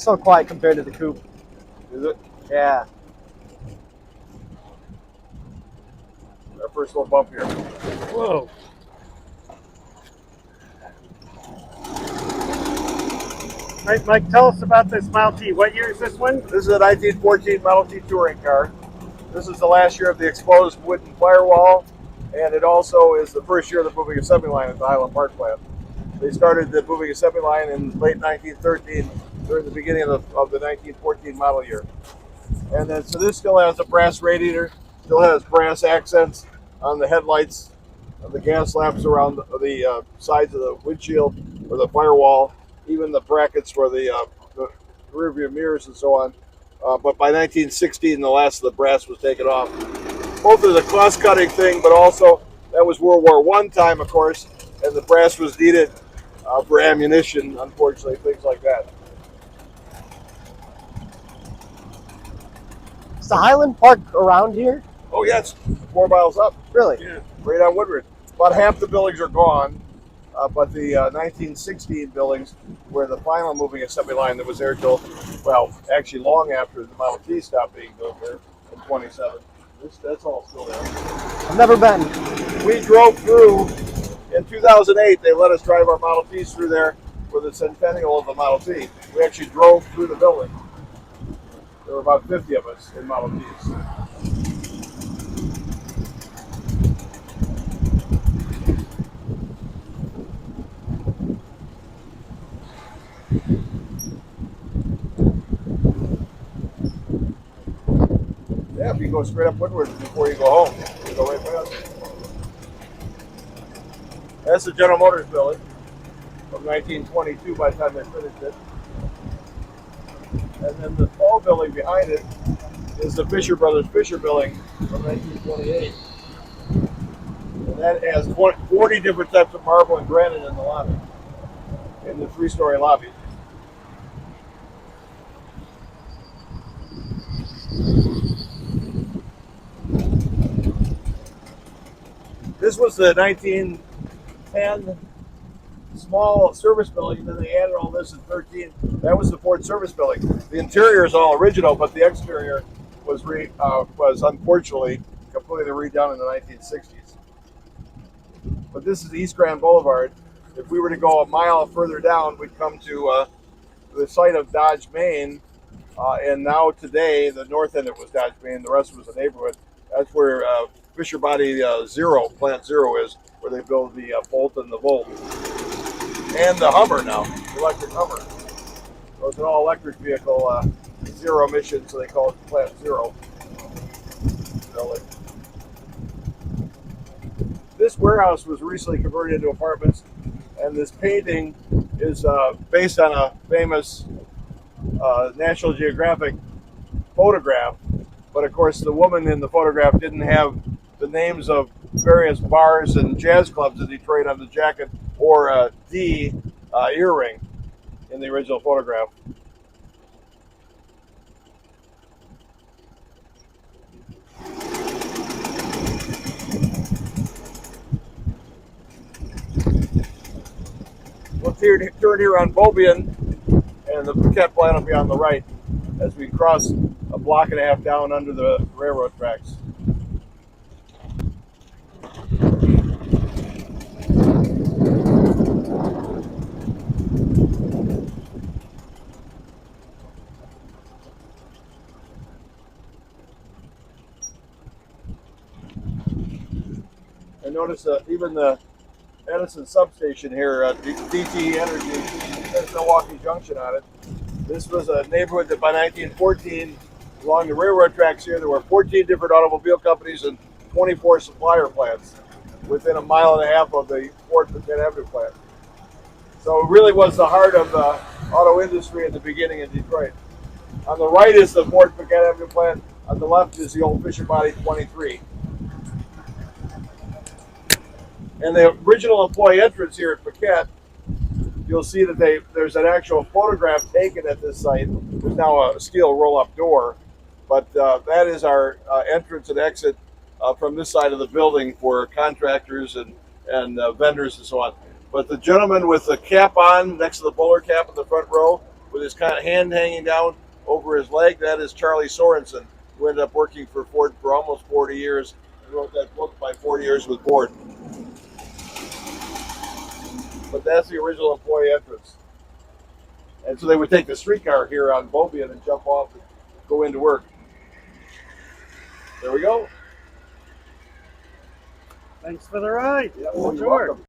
so quiet compared to the coupe. Is it? Yeah. Our first little bump here. Whoa. All right, Mike, tell us about this Model T. What year is this one? This is a 1914 Model T touring car. This is the last year of the exposed wooden firewall, and it also is the first year of the moving assembly line at the Highland Park plant. They started the moving assembly line in late 1913 during the beginning of the 1914 model year. And then, so this still has a brass radiator, still has brass accents on the headlights, the gas lamps around the sides of the windshield or the firewall, even the brackets for the rear view mirrors and so on. But by 1916, the last of the brass was taken off. Both as a cost-cutting thing, but also that was World War I time, of course, and the brass was needed for ammunition, unfortunately, things like that. Is the Highland Park around here? Oh, yes, 4 miles up. Really? Yeah, right on Woodward. About half the buildings are gone, but the 1916 buildings were the final moving assembly line that was there till, well, actually long after the Model T stopped being built there in 27. That's all still there. I've never been. We drove through, in 2008, they let us drive our Model Ts through there for the centennial of the Model T. We actually drove through the building. There were about 50 of us in Model Ts. Yeah, if you go straight up Woodward before you go home, you go right past. That's the General Motors building from 1922 by the time they finished it. And then the tall building behind it is the Fisher Brothers Fisher building from 1928. And that has 40 different types of marble and granite in the lobby, in the 3-story lobby. This was the 1910 small service building, and then they added all this in 13. That was the Ford service building. The interior is all original, but the exterior was unfortunately completely redone in the 1960s. But this is East Grand Boulevard. If we were to go a mile further down, we'd come to the site of Dodge, Main, and now today the north end of it was Dodge, Main. The rest was a neighborhood. That's where Fisher Body Zero, Plant Zero is, where they build the Bolt and the Volt. And the Hummer now, the electric Hummer. So it's an all-electric vehicle, zero emissions, so they call it Plant Zero. This warehouse was recently converted into apartments, and this painting is based on a famous National Geographic photograph. But of course, the woman in the photograph didn't have the names of various bars and jazz clubs in Detroit on the jacket, or a D earring in the original photograph. We'll turn here on Bobian, and the Paquette plant will be on the right as we cross a block and a half down under the railroad tracks. I notice even the Edison substation here, DTE Energy, there's Milwaukee Junction on it. This was a neighborhood that by 1914, along the railroad tracks here, there were 14 different automobile companies and 24 supplier plants within a mile and a half of the Ford Paquette Avenue plant. So it really was the heart of the auto industry at the beginning in Detroit. On the right is the Ford Paquette Avenue plant. On the left is the old Fisher Body 23. And the original employee entrance here at Paquette, you'll see that there's an actual photograph taken at this site. There's now a steel roll-up door, but that is our entrance and exit from this side of the building for contractors and vendors and so on. But the gentleman with the cap on next to the bowler cap in the front row with his kind of hand hanging down over his leg. That is Charlie Sorensen, who ended up working for Ford for almost 40 years and wrote that book, My 40 Years with Ford. But that's the original employee entrance. And so they would take the streetcar here on Bobian and jump off and go into work. There we go. Thanks for the ride. Yeah, well, you're Sure. welcome.